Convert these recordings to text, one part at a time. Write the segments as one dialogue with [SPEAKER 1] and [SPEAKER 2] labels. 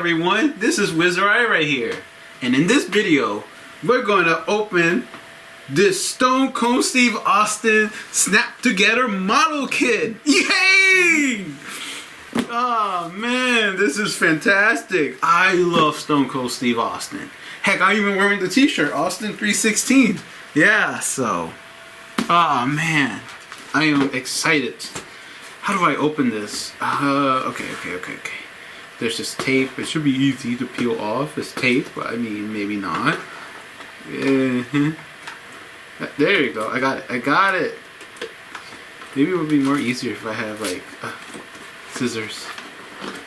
[SPEAKER 1] everyone, this is Wizardeye right here, and in this video we're going to open this Stone Cold Steve Austin Snap Together model kit. Yay! Oh man, this is fantastic. I love Stone Cold Steve Austin. Heck, I'm even wearing the t-shirt, Austin 316. Yeah, so, oh man, I am excited. How do I open this? Okay. There's this tape. It should be easy to peel off. It's tape, but I mean, maybe not. There you go. I got it. Maybe it would be more easier if I have like scissors.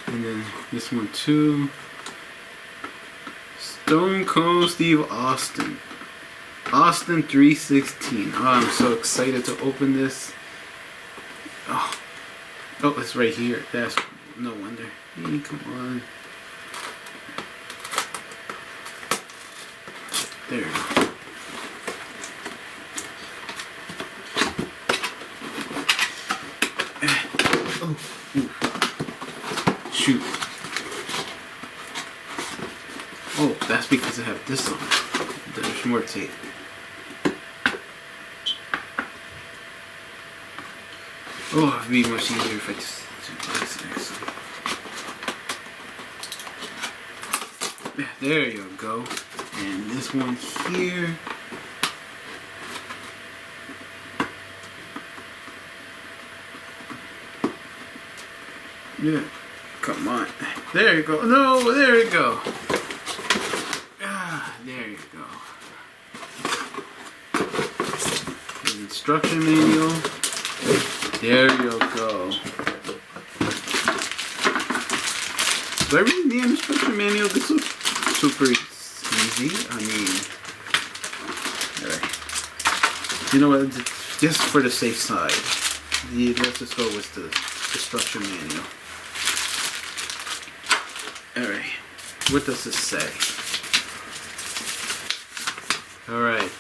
[SPEAKER 1] And then this one too. Stone Cold Steve Austin. Austin 316. Oh, I'm so excited to open this. Oh, it's right here. That's no wonder. Hey, come on. There we go. Oh, shoot. Oh, that's because I have this on. There's more tape. Oh, it'd be much easier if I just do this next time. Yeah, there you go. And this one here. Yeah, come on. There you go. No, there you go. Ah, there you go. The instruction manual. There you go. Do I read the instruction manual? This looks super easy. I mean, alright. You know what? Just for the safe side, let's just go with the instruction manual. Alright. What does this say? Alright.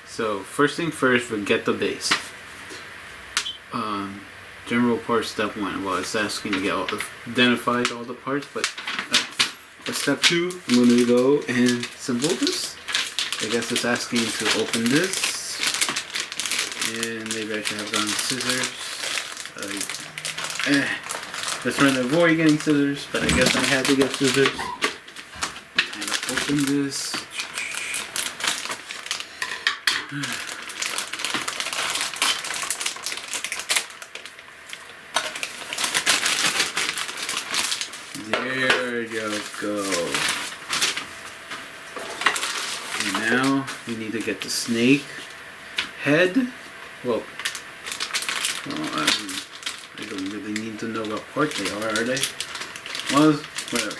[SPEAKER 1] So first thing first, we get the base. General parts step 1. Well, it's asking to get identified all the parts, but step 2, I'm going to go and assemble this. I guess it's asking to open this, and maybe I should have gotten scissors. Just trying to avoid getting scissors, but I guess I had to get scissors. And open this. There you go. And now we need to get the snake head. Well, I don't really need to know what part they are they? Well, whatever.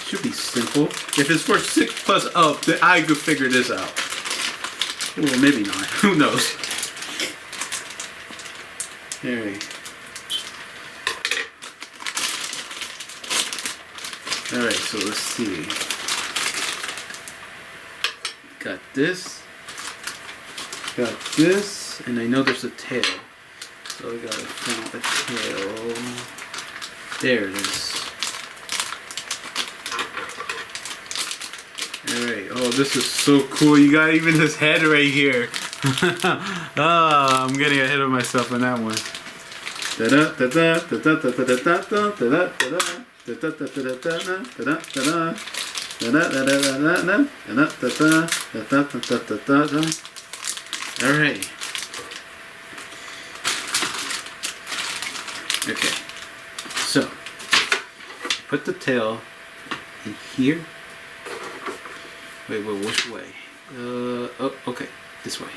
[SPEAKER 1] Should be simple. If it's for 6 plus up, then I could figure this out. Well, maybe not. Who knows? Alright. Alright, so let's see. Got this, and I know there's a tail. So we gotta find the tail. There it is. Alright, oh, this is so cool. You got even his head right here. I'm getting ahead of myself on that one. Alright. Okay. So, put the tail in here. Wait, which way? Oh, okay, this way.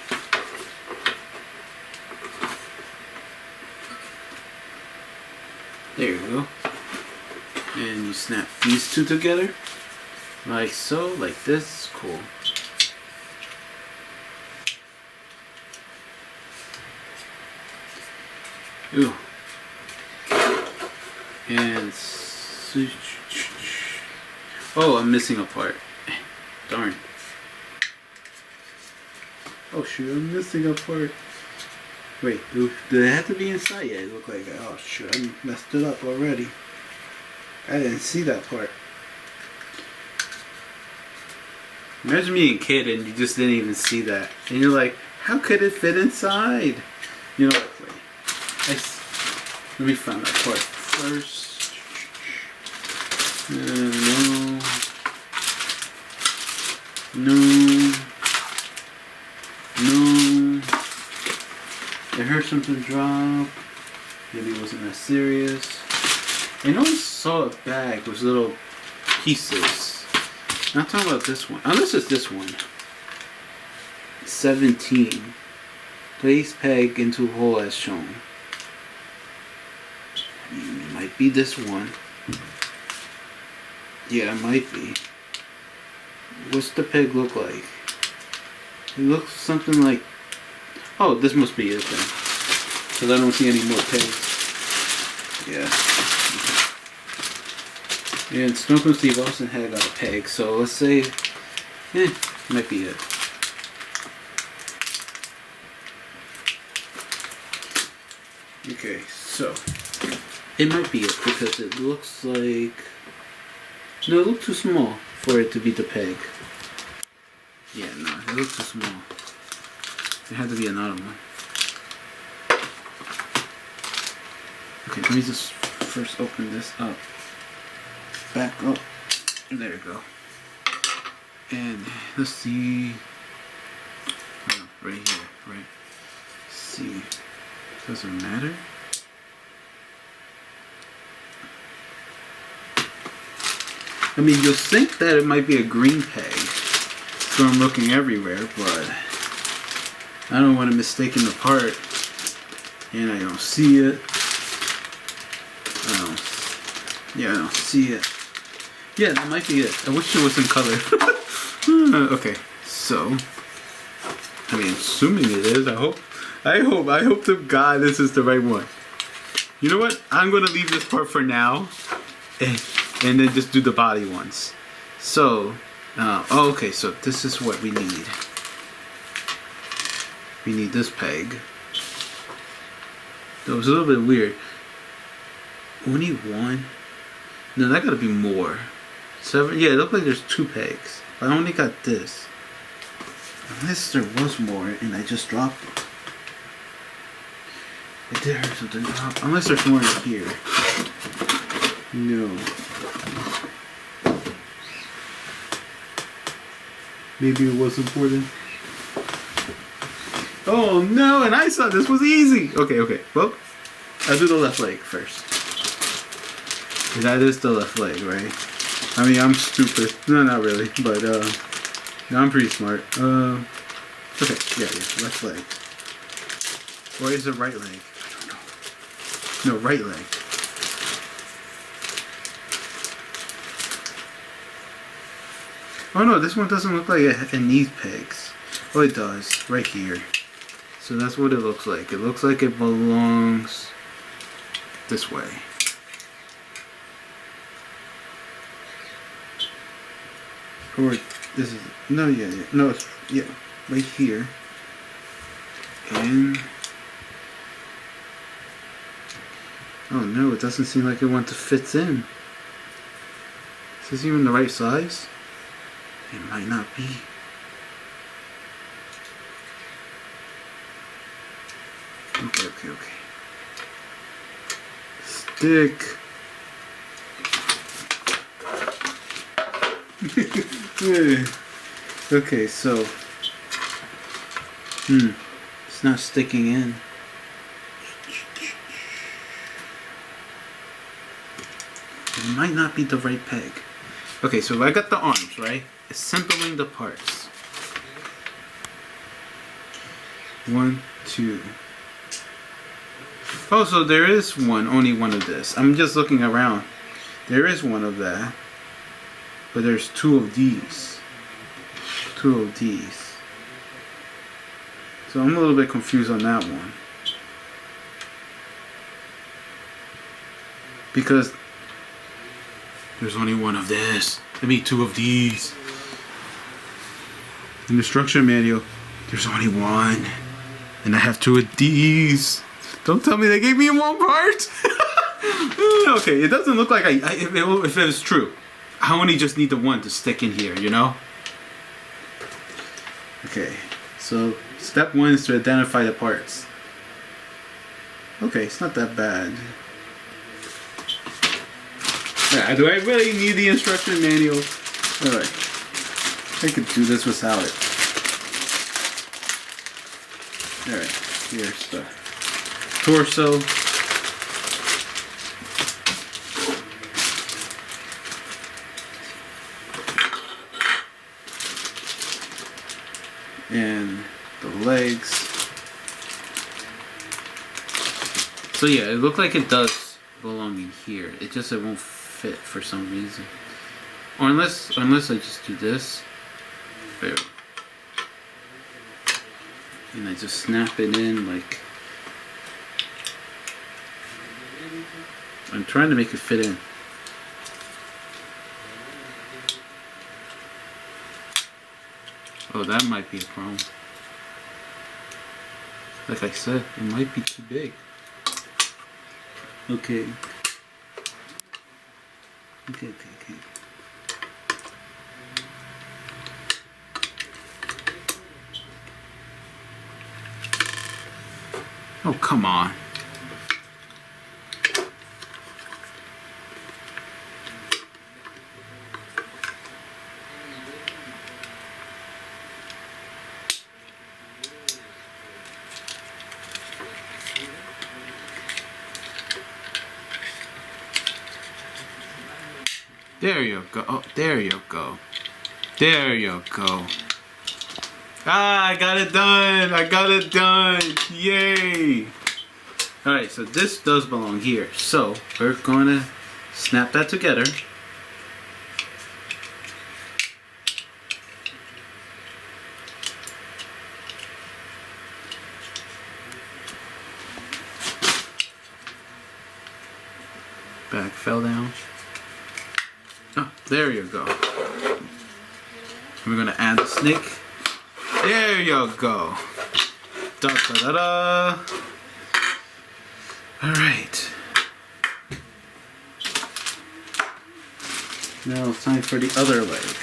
[SPEAKER 1] There you go. And you snap these two together, like so, like this. Cool. Ooh. And oh, I'm missing a part. Darn. Oh shoot, I'm missing a part. Wait, do it have to be inside? Yeah, it looked like, oh shit, I messed it up already. I didn't see that part. Imagine being a kid and you just didn't even see that. And you're like, how could it fit inside? You know what, wait. Let me find that part first. No. No. No. I heard something drop. Maybe it wasn't that serious. I always saw a bag with little pieces. Not talking about this one. Unless it's this one. 17. Place peg into hole as shown. It might be this one. Yeah, it might be. What's the peg look like? It looks something like... Oh, this must be it then. Because I don't see any more pegs. Yeah. And Stone Cold Steve Austin had got a peg, so let's say... might be it. Okay, so... It might be it, because it looks like... No, it looks too small for it to be the peg. Yeah, no, it looks too small. It had to be another one. Okay, let me just first open this up. Back up. There we go. And let's see. Oh, right here, right? Let's see. Doesn't matter. I mean, you'll think that it might be a green peg. So I'm looking everywhere, but I don't want to mistake the part. And I don't see it. I don't see it. Yeah, that might be it. I wish it was in color. Okay, so I mean, assuming it is, I hope to God this is the right one. You know what? I'm gonna leave this part for now, and then just do the body ones. So, okay, so this is what we need. We need this peg. That was a little bit weird. Only one? No, that gotta be more. 7? Yeah, it looked like there's 2 pegs. But I only got this. Unless there was more and I just dropped it. I did hear something drop. Unless there's more in here. No. Maybe it was important. Oh no, and I thought this was easy. Okay. Well, I'll do the left leg first. That is the left leg, right? I mean, I'm stupid. No, not really, but no, I'm pretty smart. Okay, yeah, left leg. Or is it right leg? I don't know. No, right leg. Oh no, this one doesn't look like it needs pegs. Oh, it does, right here. So that's what it looks like. It looks like it belongs this way. Or this is no, yeah, no, it's right here. And oh no, it doesn't seem like it wants to fit in. Is this even the right size? It might not be. Okay. Stick. Okay, so it's not sticking in. It might not be the right peg. Okay, so I got the arms, right? Assembling the parts. 1, 2. Oh, so there is only one of this. I'm just looking around. There is one of that. But there's 2 of these. 2 of these. So I'm a little bit confused on that one. Because there's only one of this. I mean 2 of these. In the instruction manual, there's only one. And I have 2 of these. Don't tell me they gave me one part. Okay, it doesn't look like if it was true, I only just need the one to stick in here, you know? Okay, so step 1 is to identify the parts. Okay, it's not that bad. Yeah, do I really need the instruction manual? Alright, I could do this without it. Alright, here's the torso. And the legs. So yeah, it looked like it does belong in here. It won't fit for some reason. Or unless I just do this. There. And I just snap it in like, I'm trying to make it fit in. Oh, that might be a problem. Like I said, it might be too big. Okay. Okay. Oh, come on. There you go. Oh, there you go. There you go. Ah, I got it done. I got it done. Yay. Alright, so this does belong here. So, we're going to snap that together. Back fell down. Oh, there you go. We're gonna add the snake. There you go. Da da da da. Alright. Now it's time for the other leg.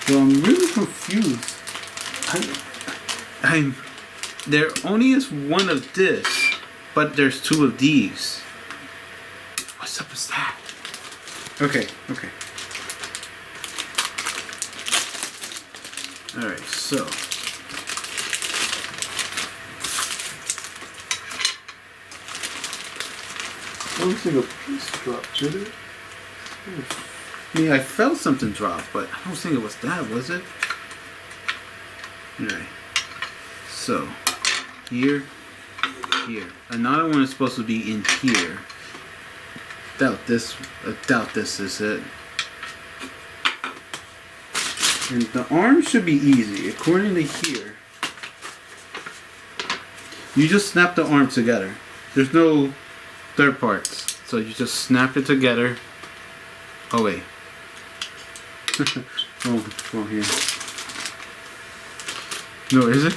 [SPEAKER 1] So I'm really confused. There only is one of this, but there's 2 of these. What's up with that? Okay. Alright, so.
[SPEAKER 2] I don't think a piece dropped, did it?
[SPEAKER 1] Yeah, I felt something drop, but I don't think it was that, was it? Alright. So, here. Another one is supposed to be in here. I doubt this is it. And the arm should be easy. According to here, you just snap the arm together. There's no third parts. So you just snap it together. Oh wait. oh here. No, is it?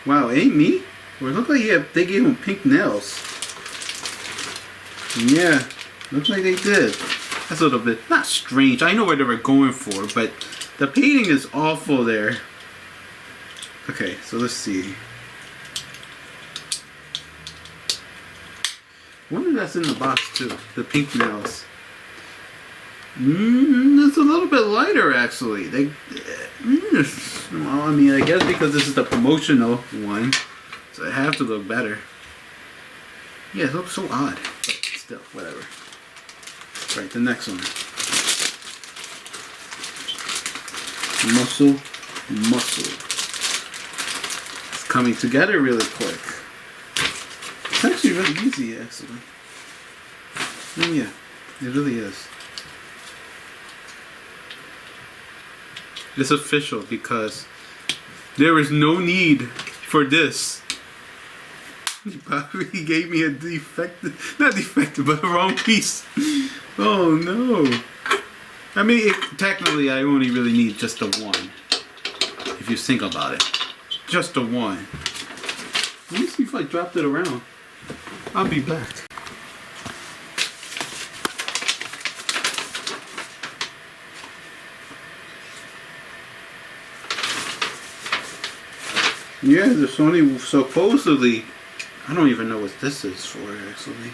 [SPEAKER 1] Wow, it ain't me? Well, it looked like they gave him pink nails. Yeah, looks like they did. That's a little bit, not strange. I know what they were going for, but the painting is awful there. Okay, so let's see. I wonder if that's in the box too, the pink nails. It's a little bit lighter actually. Well, I mean, I guess because this is the promotional one, so it has to look better. Yeah, it looks so odd, but still, whatever. Right, the next one. Muscle. It's coming together really quick. It's actually really easy, actually. Oh yeah, it really is. It's official because there is no need for this. He probably gave me a not defective, but a wrong piece. Oh no. I mean, technically, I only really need just the one. If you think about it. Just the one. Let me see if I dropped it around. I'll be back. Yeah, the Sony supposedly... I don't even know what this is for, actually.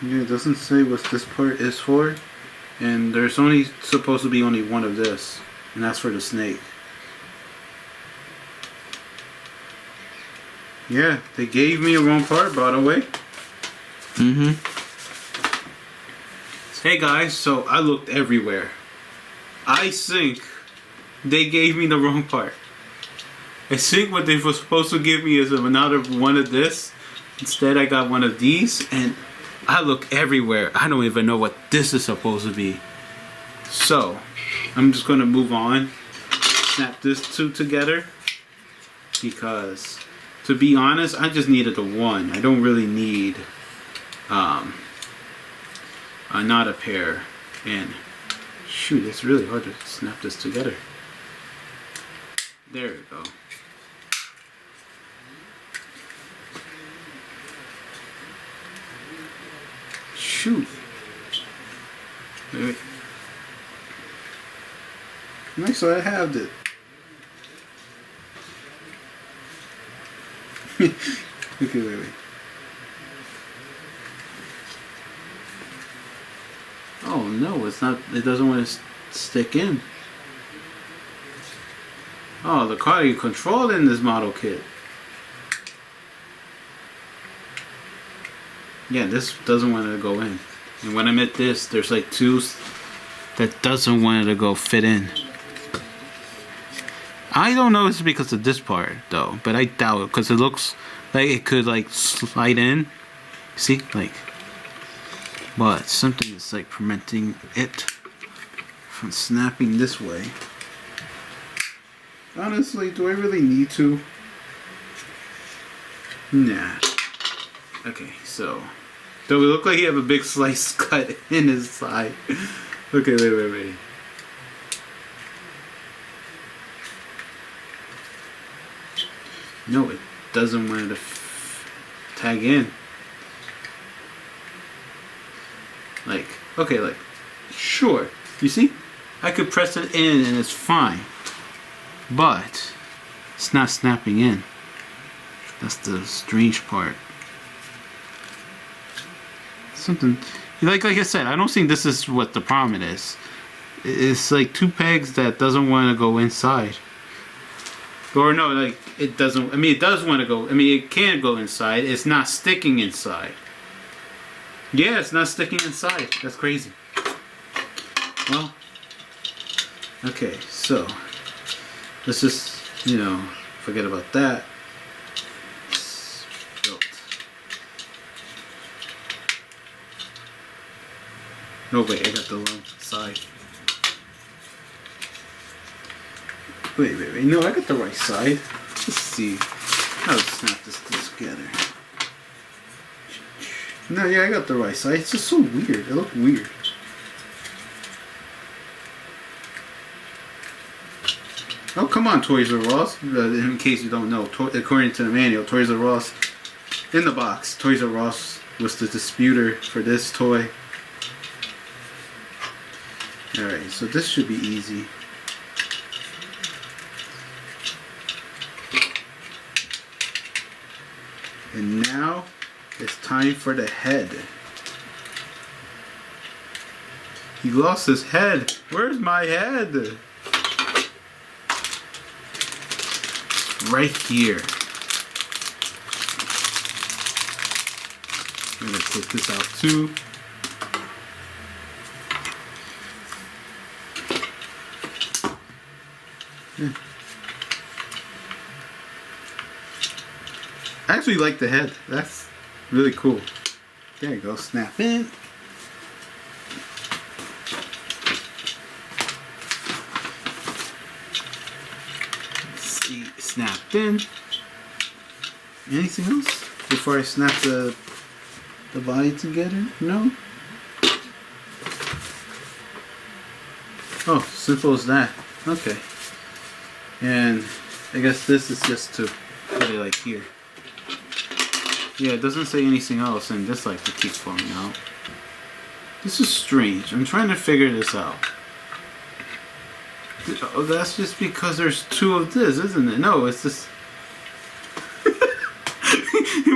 [SPEAKER 1] Yeah, it doesn't say what this part is for. And there's only supposed to be only one of this. And that's for the snake. Yeah, they gave me a wrong part, by the way. Hey guys, so I looked everywhere. I think they gave me the wrong part. I think what they were supposed to give me is another one of this. Instead I got one of these, and I look everywhere. I don't even know what this is supposed to be. So, I'm just going to move on. Snap this two together. Because, to be honest, I just needed the one. I don't really need not a pair. And, shoot, it's really hard to snap this together. There we go. Shoot. Wait. Nice, so I have it. Okay, wait. Oh no, it's not. It doesn't want to stick in. Oh, the car you controlled in this model kit. Yeah, this doesn't want to go in. And when I met this, there's like two that doesn't want it to go fit in. I don't know if it's because of this part though, but I doubt it because it looks like it could like slide in. See, like, but something is like preventing it from snapping this way. Honestly, do I really need to? Nah. Okay, so do it look like he have a big slice cut in his side? Okay, wait. No, it doesn't want to tag in. Like, okay, like, sure. You see? I could press it in and it's fine. But it's not snapping in. That's the strange part. Something like I said, I don't think this is what the problem is. It's like two pegs that doesn't want to go inside. Or no, like it doesn't. I mean, it does want to go. I mean, it can go inside. It's not sticking inside. Yeah, it's not sticking inside. That's crazy. Well, okay, so let's just, forget about that. It's built. No, wait, I got the wrong side. Wait. No, I got the right side. Let's see. How to snap this together. No, yeah, I got the right side. It's just so weird. It looked weird. Oh, come on, Toys R Us. In case you don't know, according to the manual, Toys R Us, in the box, Toys R Us was the disputer for this toy. Alright, so this should be easy. And now, it's time for the head. He lost his head. Where's my head? Right here. I'm gonna take this out too. Yeah. I actually like the head. That's really cool. There you go. Snap in. snapped in. Anything else before I snap the body together? No? Oh, simple as that. Okay. And I guess this is just to put it like here. Yeah, it doesn't say anything else, and this like to keep falling out. This is strange. I'm trying to figure this out. Oh, that's just because there's two of this, isn't it? No, it's just...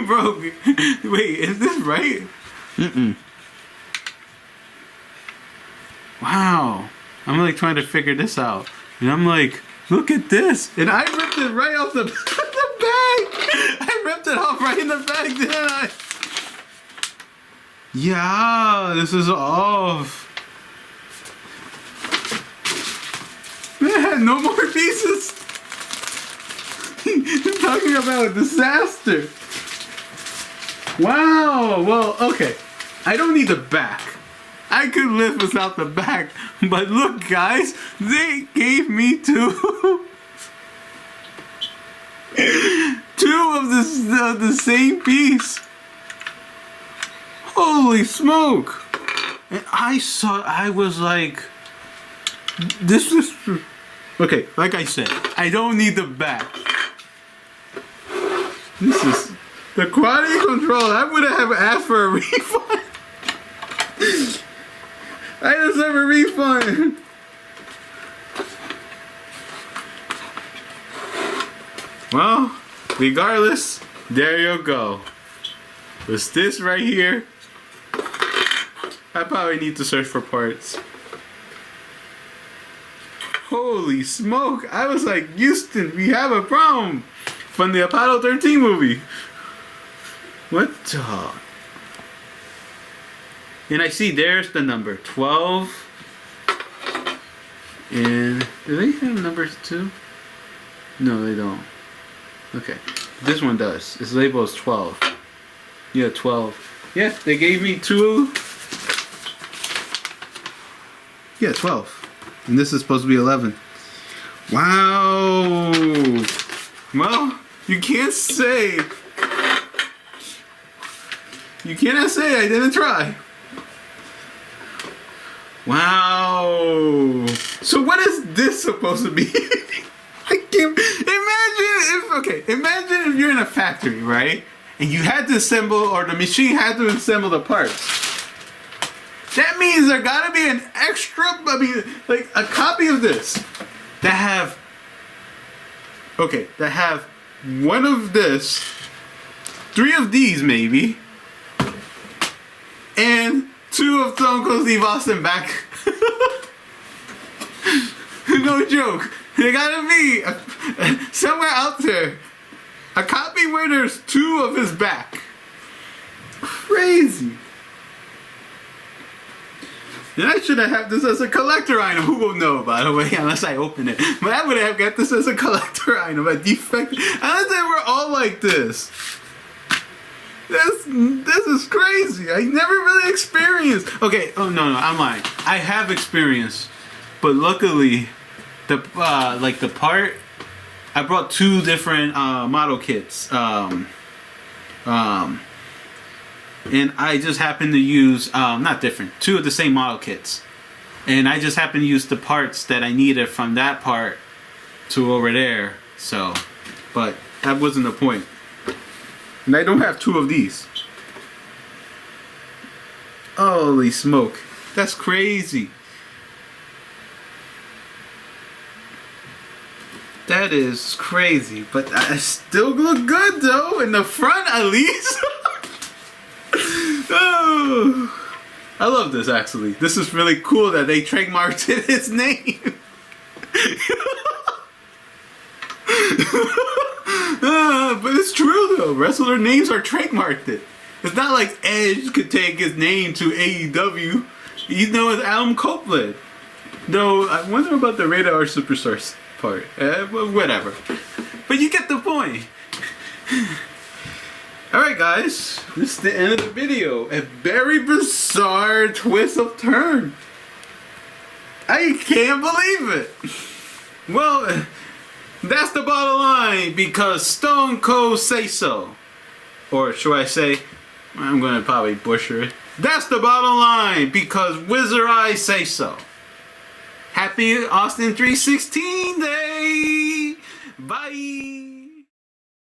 [SPEAKER 1] Bro, wait, is this right? Mm-mm. Wow. I'm like trying to figure this out. And I'm like, look at this. And I ripped it right off the, the bag. I ripped it off right in the bag, didn't I? Yeah, this is off. Man, no more pieces. I'm talking about a disaster. Wow, well, okay. I don't need the back. I could live without the back. But look, guys, they gave me two. Two of the same piece. Holy smoke. And I was like, this is... Okay, like I said, I don't need the back. This is... The quality control, I would have asked for a refund. I deserve a refund. Well, regardless, there you go. With this right here, I probably need to search for parts. Holy smoke, I was like, Houston, we have a problem. From the Apollo 13 movie. What the? And I see there's the number 12. And do they have numbers too? No, they don't. Okay. This one does. It's labeled as 12. Yeah, 12. Yeah, they gave me two. Yeah, 12. And this is supposed to be 11. Wow. Well, you can't say... You cannot say I didn't try. Wow. So what is this supposed to be? I can't imagine if you're in a factory, right? And you had to assemble, or the machine had to assemble the parts. That means there gotta be an extra, like a copy of this that have one of this, 3 of these maybe, and 2 of Stone Cold Steve Austin back. No joke. There gotta be somewhere out there a copy where there's 2 of his back. Crazy. And I should have had this as a collector item. Who will know, by the way, unless I open it. But I would have got this as a collector item, a defect. Unless they were all like this. This is crazy. I never really experienced. Okay, oh no, I'm lying. I have experienced, but luckily, the part, I brought 2 different model kits. And I just happened to use not different, 2 of the same model kits, and I just happened to use the parts that I needed from that part to over there. So, but that wasn't the point. And I don't have 2 of these. Holy smoke. That's crazy. That is crazy. But I still look good though. In the front at least. Oh, I love this actually. This is really cool that they trademarked his name. But it's true though. Wrestler names are trademarked. It's not like Edge could take his name to AEW. You know, it's Adam Copeland. Though I wonder about the Rated R Superstars part. Whatever. But you get the point. Alright guys, this is the end of the video. A very bizarre twist of turn. I can't believe it. Well, That's the bottom line because Stone Cold say so. Or should I say, I'm gonna probably butcher it. That's the bottom line because Wizard Eye say so. Happy Austin 316 Day! Bye!